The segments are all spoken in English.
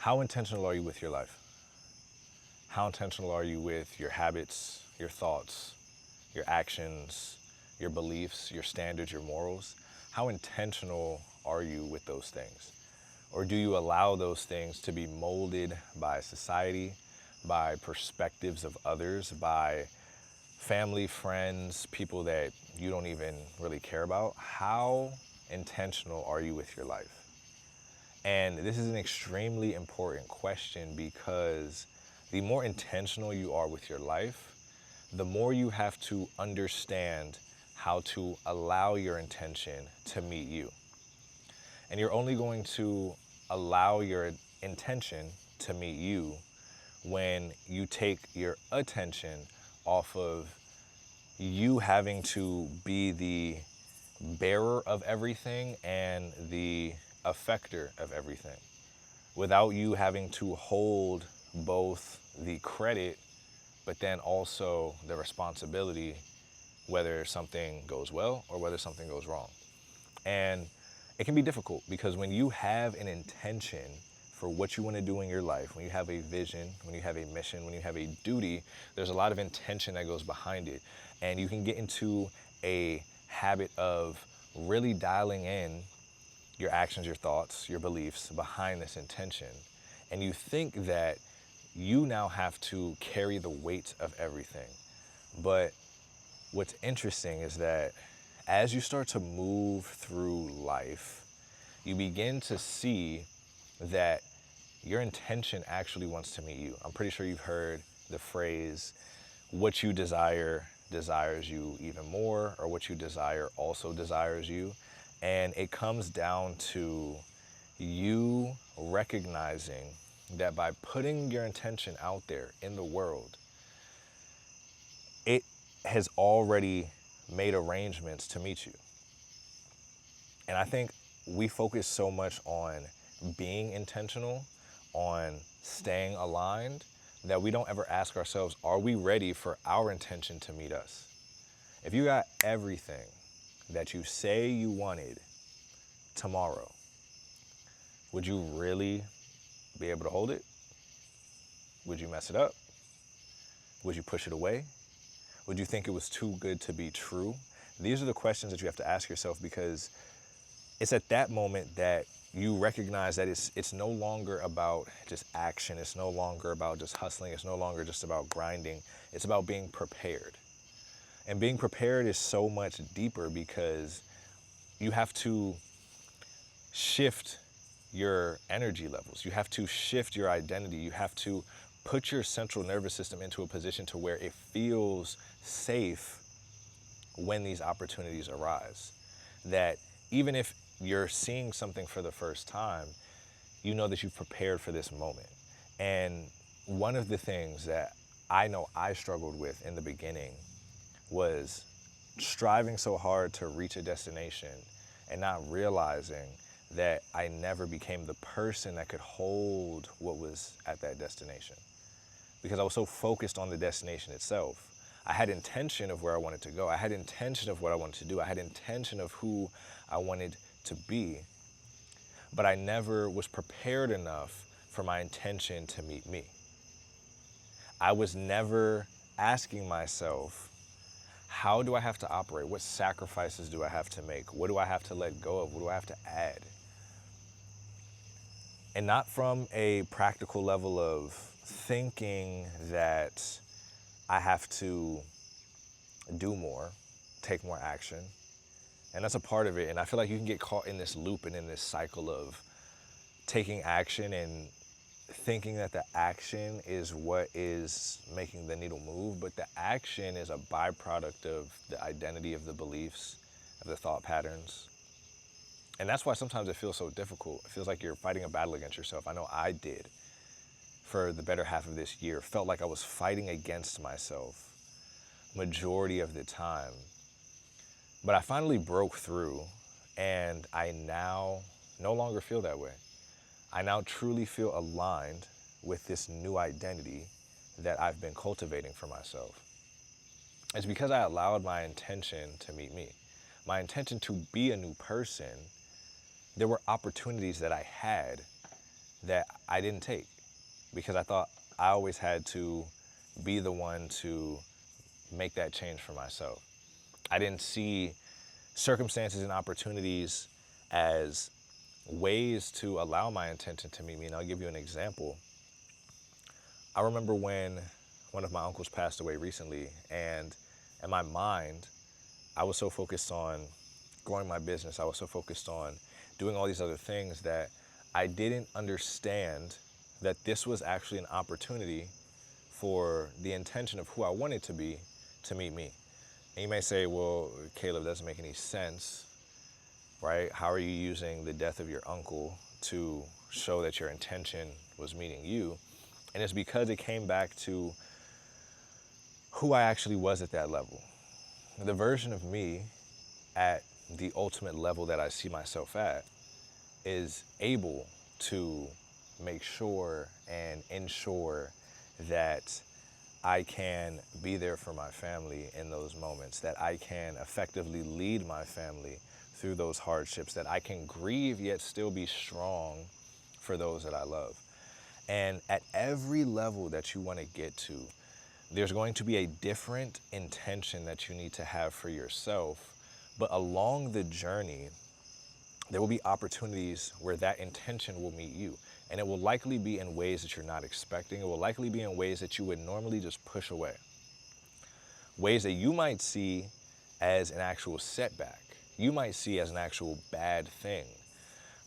How intentional are you with your life? How intentional are you with your habits, your thoughts, your actions, your beliefs, your standards, your morals? How intentional are you with those things? Or do you allow those things to be molded by society, by perspectives of others, by family, friends, people that you don't even really care about? How intentional are you with your life? And this is an extremely important question because the more intentional you are with your life, the more you have to understand how to allow your intention to meet you. And you're only going to allow your intention to meet you when you take your attention off of you having to be the bearer of everything and the effector of everything, without you having to hold both the credit but then also the responsibility, whether something goes well or whether something goes wrong. And it can be difficult because when you have an intention for what you want to do in your life, when you have a vision, when you have a mission, when you have a duty, there's a lot of intention that goes behind it. And you can get into a habit of really dialing in your actions, your thoughts, your beliefs behind this intention. And you think that you now have to carry the weight of everything. But what's interesting is that as you start to move through life, you begin to see that your intention actually wants to meet you. I'm pretty sure you've heard the phrase, what you desire desires you even more, or what you desire also desires you. And it comes down to you recognizing that by putting your intention out there in the world, it has already made arrangements to meet you. And I think we focus so much on being intentional, on staying aligned, that we don't ever ask ourselves, are we ready for our intention to meet us? If you got everything that you say you wanted tomorrow, would you really be able to hold it? Would you mess it up? Would you push it away? Would you think it was too good to be true? These are the questions that you have to ask yourself, because it's at that moment that you recognize that it's no longer about just action. It's no longer about just hustling. It's no longer just about grinding. It's about being prepared. And being prepared is so much deeper because you have to shift your energy levels. You have to shift your identity. You have to put your central nervous system into a position to where it feels safe when these opportunities arise. That even if you're seeing something for the first time, you know that you've prepared for this moment. And one of the things that I know I struggled with in the beginning was striving so hard to reach a destination and not realizing that I never became the person that could hold what was at that destination, because I was so focused on the destination itself. I had intention of where I wanted to go. I had intention of what I wanted to do. I had intention of who I wanted to be, but I never was prepared enough for my intention to meet me. I was never asking myself, how do I have to operate? What sacrifices do I have to make? What do I have to let go of? What do I have to add? And not from a practical level of thinking that I have to do more, take more action. And that's a part of it. And I feel like you can get caught in this loop and in this cycle of taking action and thinking that the action is what is making the needle move, but the action is a byproduct of the identity, of the beliefs, of the thought patterns. And that's why sometimes it feels so difficult. It feels like you're fighting a battle against yourself. I know I did for the better half of this year. Felt like I was fighting against myself majority of the time. But I finally broke through, and I now no longer feel that way. I now truly feel aligned with this new identity that I've been cultivating for myself. It's because I allowed my intention to meet me. My intention to be a new person, there were opportunities that I had that I didn't take because I thought I always had to be the one to make that change for myself. I didn't see circumstances and opportunities as ways to allow my intention to meet me. And I'll give you an example. I remember when one of my uncles passed away recently, and in my mind, I was so focused on growing my business. I was so focused on doing all these other things that I didn't understand that this was actually an opportunity for the intention of who I wanted to be to meet me. And you may say, well, Caleb, doesn't make any sense, right? How are you using the death of your uncle to show that your intention was meeting you? And it's because it came back to who I actually was at that level. The version of me at the ultimate level that I see myself at is able to make sure and ensure that I can be there for my family in those moments, that I can effectively lead my family through those hardships, that I can grieve yet still be strong for those that I love. And at every level that you want to get to, there's going to be a different intention that you need to have for yourself. But along the journey, there will be opportunities where that intention will meet you. And it will likely be in ways that you're not expecting. It will likely be in ways that you would normally just push away. Ways that you might see as an actual setback. You might see as an actual bad thing.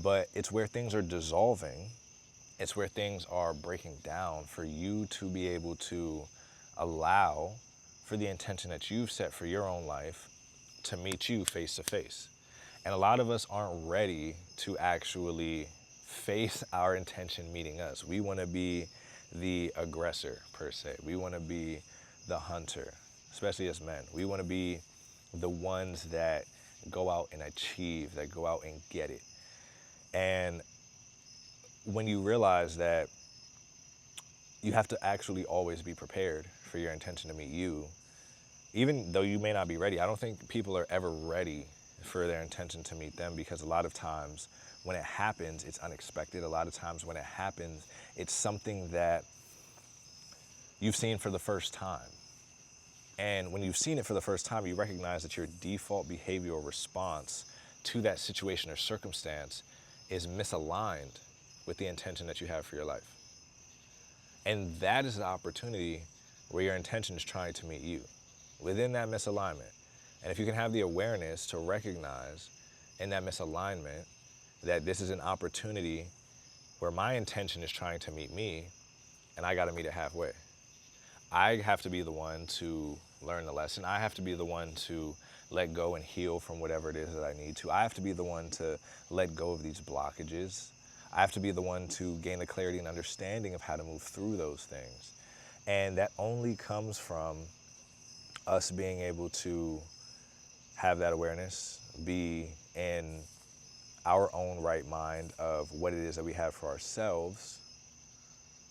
But it's where things are dissolving. It's where things are breaking down for you to be able to allow for the intention that you've set for your own life to meet you face to face. And a lot of us aren't ready to actually face our intention meeting us. We want to be the aggressor, per se. We want to be the hunter, especially as men. We want to be the ones that go out and achieve, that go out and get it. And when you realize that you have to actually always be prepared for your intention to meet you, even though you may not be ready, I don't think people are ever ready for their intention to meet them, because a lot of times when it happens, it's unexpected. A lot of times when it happens, it's something that you've seen for the first time. And when you've seen it for the first time, you recognize that your default behavioral response to that situation or circumstance is misaligned with the intention that you have for your life. And that is the opportunity where your intention is trying to meet you, within that misalignment. And if you can have the awareness to recognize in that misalignment that this is an opportunity where my intention is trying to meet me, and I got to meet it halfway. I have to be the one to learn the lesson. I have to be the one to let go and heal from whatever it is that I need to. I have to be the one to let go of these blockages. I have to be the one to gain the clarity and understanding of how to move through those things. And that only comes from us being able to have that awareness, be in our own right mind of what it is that we have for ourselves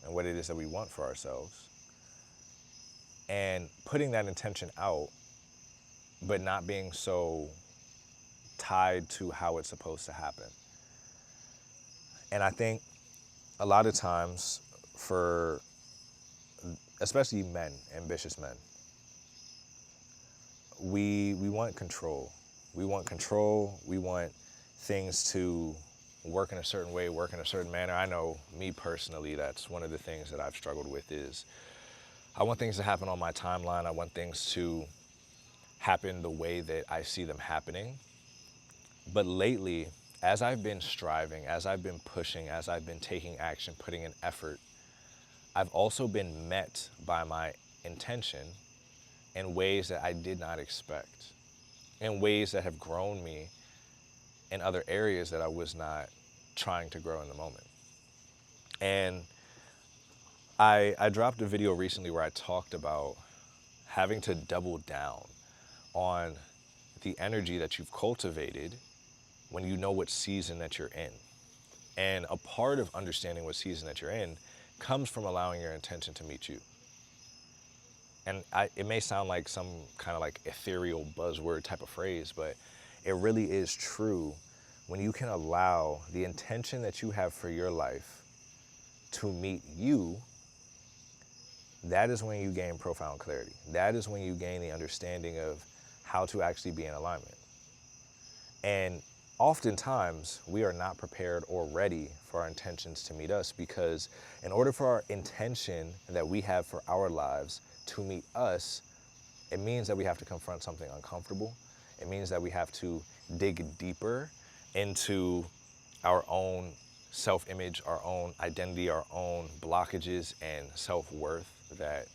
and what it is that we want for ourselves, and putting that intention out, but not being so tied to how it's supposed to happen. And I think a lot of times for especially men, ambitious men, we want control. We want control. We want things to work in a certain way, work in a certain manner. I know me personally, that's one of the things that I've struggled with is I want things to happen on my timeline. I want things to happen the way that I see them happening. But lately, as I've been striving, as I've been pushing, as I've been taking action, putting in effort, I've also been met by my intention in ways that I did not expect, in ways that have grown me in other areas that I was not trying to grow in the moment. And I dropped a video recently where I talked about having to double down on the energy that you've cultivated when you know what season that you're in. And a part of understanding what season that you're in comes from allowing your intention to meet you. And it may sound like some kind of like ethereal buzzword type of phrase, but it really is true when you can allow the intention that you have for your life to meet you, that is when you gain profound clarity. That is when you gain the understanding of how to actually be in alignment. And oftentimes, we are not prepared or ready for our intentions to meet us, because in order for our intention that we have for our lives to meet us, it means that we have to confront something uncomfortable. It means that we have to dig deeper into our own self-image, our own identity, our own blockages and self-worth that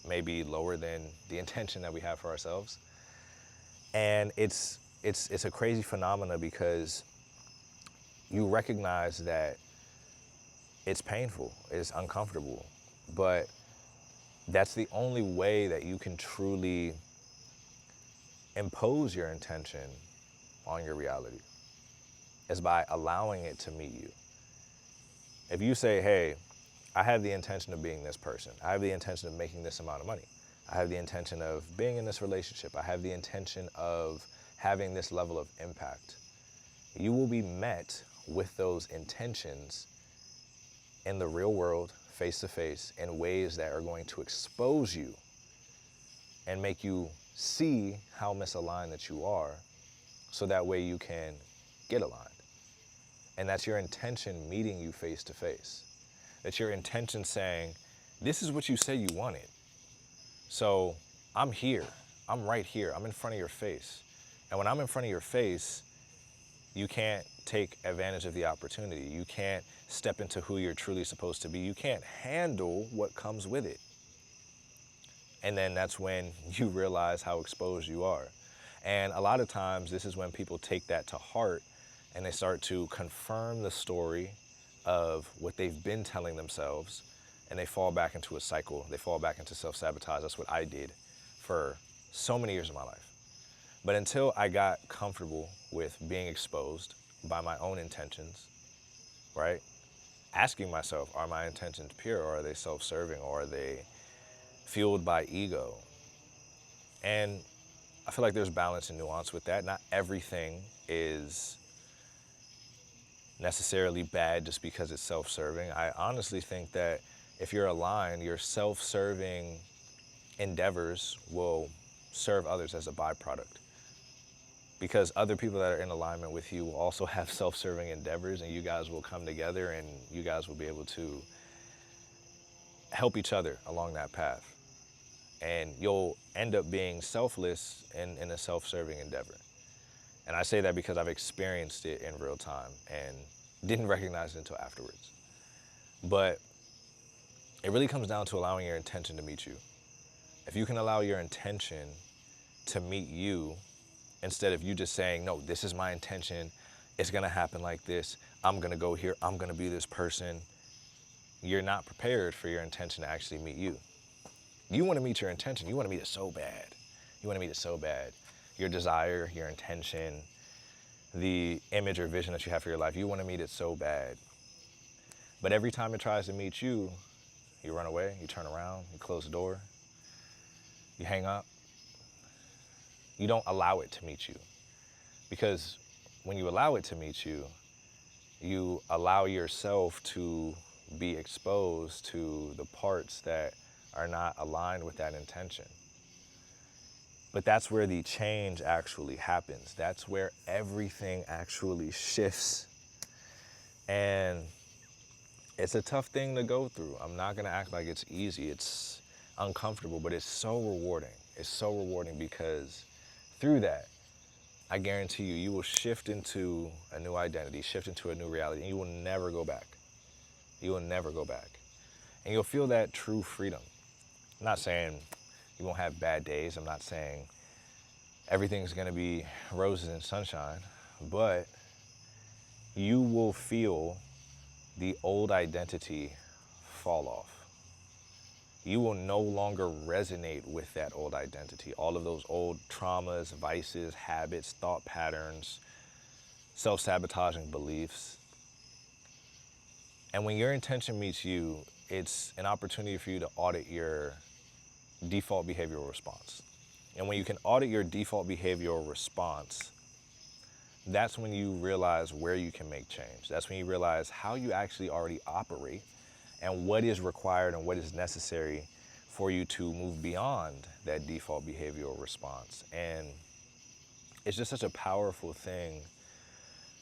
may be lower than the intention that we have for ourselves. And it's a crazy phenomena, because you recognize that it's painful, it's uncomfortable, but that's the only way that you can truly impose your intention on your reality, is by allowing it to meet you. If you say, hey, I have the intention of being this person, I have the intention of making this amount of money, I have the intention of being in this relationship, I have the intention of having this level of impact, you will be met with those intentions in the real world, face to face, in ways that are going to expose you and make you see how misaligned that you are, so that way you can get aligned. And that's your intention meeting you face to face. That's your intention saying, this is what you said you wanted. So I'm here, I'm right here, I'm in front of your face. And when I'm in front of your face, you can't take advantage of the opportunity. You can't step into who you're truly supposed to be. You can't handle what comes with it. And then that's when you realize how exposed you are. And a lot of times, this is when people take that to heart and they start to confirm the story of what they've been telling themselves, and they fall back into a cycle. They fall back into self-sabotage. That's what I did for so many years of my life. But until I got comfortable with being exposed by my own intentions, right? Asking myself, are my intentions pure, or are they self-serving, or are they fueled by ego? And I feel like there's balance and nuance with that. Not everything is necessarily bad just because it's self-serving. I honestly think that if you're aligned, your self-serving endeavors will serve others as a byproduct, because other people that are in alignment with you will also have self-serving endeavors, and you guys will come together and you guys will be able to help each other along that path. And you'll end up being selfless in a self-serving endeavor. And I say that because I've experienced it in real time and didn't recognize it until afterwards. But it really comes down to allowing your intention to meet you. If you can allow your intention to meet you, instead of you just saying, no, this is my intention, it's gonna happen like this, I'm gonna go here, I'm gonna be this person, you're not prepared for your intention to actually meet you. You wanna meet your intention, you wanna meet it so bad. You wanna meet it so bad. Your desire, your intention, the image or vision that you have for your life, you wanna meet it so bad. But every time it tries to meet you, you run away, you turn around, you close the door, you hang up. You don't allow it to meet you. Because when you allow it to meet you, you allow yourself to be exposed to the parts that are not aligned with that intention. But that's where the change actually happens. That's where everything actually shifts. And it's a tough thing to go through. I'm not gonna act like it's easy. It's uncomfortable, but it's so rewarding. It's so rewarding, because through that, I guarantee you, you will shift into a new identity, shift into a new reality, and you will never go back. You will never go back. And you'll feel that true freedom. I'm not saying you won't have bad days. I'm not saying everything's gonna be roses and sunshine, but you will feel the old identity fall off. You will no longer resonate with that old identity. All of those old traumas, vices, habits, thought patterns, self-sabotaging beliefs. And when your intention meets you, it's an opportunity for you to audit your default behavioral response. And when you can audit your default behavioral response, that's when you realize where you can make change. That's when you realize how you actually already operate, and what is required and what is necessary for you to move beyond that default behavioral response. And it's just such a powerful thing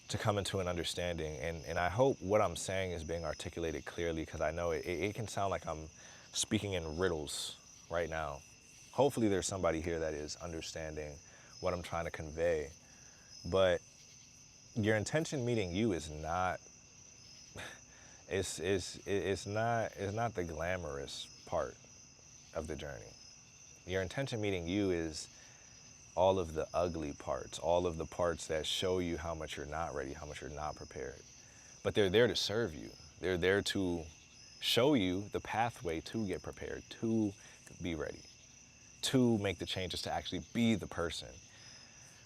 to come into an understanding. And I hope what I'm saying is being articulated clearly, because I know it can sound like I'm speaking in riddles right now. Hopefully there's somebody here that is understanding what I'm trying to convey. But your intention meeting you is not, it's not the glamorous part of the journey. Your intention meeting you is all of the ugly parts, all of the parts that show you how much you're not ready, how much you're not prepared. But they're there to serve you. They're there to show you the pathway to get prepared, to be ready, to make the changes, to actually be the person.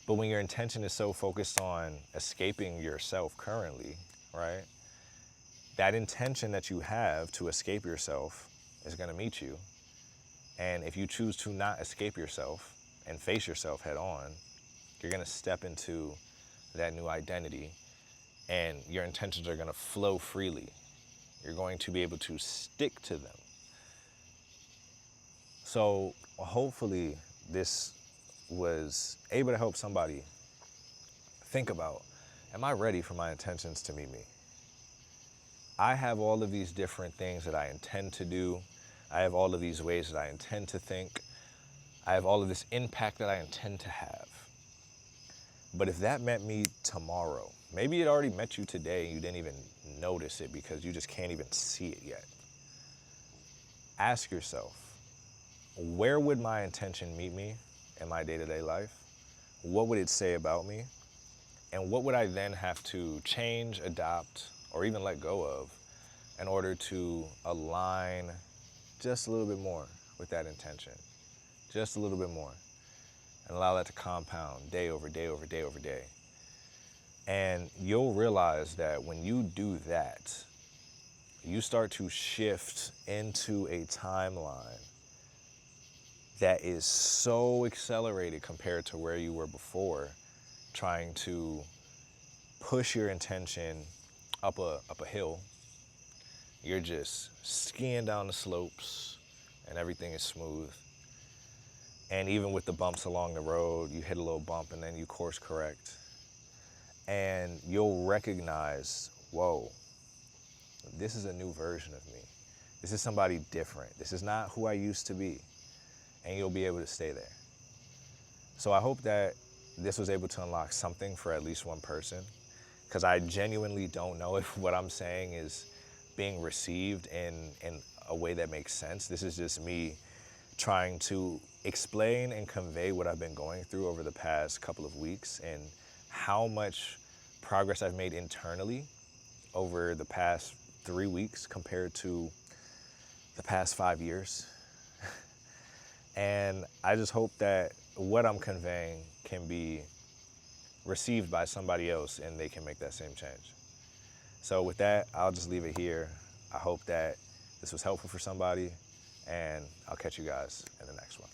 But when your intention is so focused on escaping yourself currently, right? That intention that you have to escape yourself is going to meet you. And if you choose to not escape yourself and face yourself head on, you're going to step into that new identity, and your intentions are going to flow freely. You're going to be able to stick to them. So hopefully this was able to help somebody think about, am I ready for my intentions to meet me? I have all of these different things that I intend to do. I have all of these ways that I intend to think. I have all of this impact that I intend to have. But if that met me tomorrow, maybe it already met you today and you didn't even notice it because you just can't even see it yet. Ask yourself, where would my intention meet me in my day-to-day life? What would it say about me? And what would I then have to change, adopt, or even let go of in order to align just a little bit more with that intention? Just a little bit more. And allow that to compound day over day over day over day. And you'll realize that when you do that, you start to shift into a timeline that is so accelerated compared to where you were before, trying to push your intention up a hill. You're just skiing down the slopes and everything is smooth. And even with the bumps along the road, you hit a little bump and then you course correct. And you'll recognize, whoa, this is a new version of me. This is somebody different. This is not who I used to be. And you'll be able to stay there. So I hope that this was able to unlock something for at least one person, because I genuinely don't know if what I'm saying is being received in a way that makes sense. This is just me trying to explain and convey what I've been going through over the past couple of weeks and how much progress I've made internally over the past 3 weeks compared to the past 5 years. And I just hope that what I'm conveying can be received by somebody else and they can make that same change. So with that, I'll just leave it here. I hope that this was helpful for somebody, and I'll catch you guys in the next one.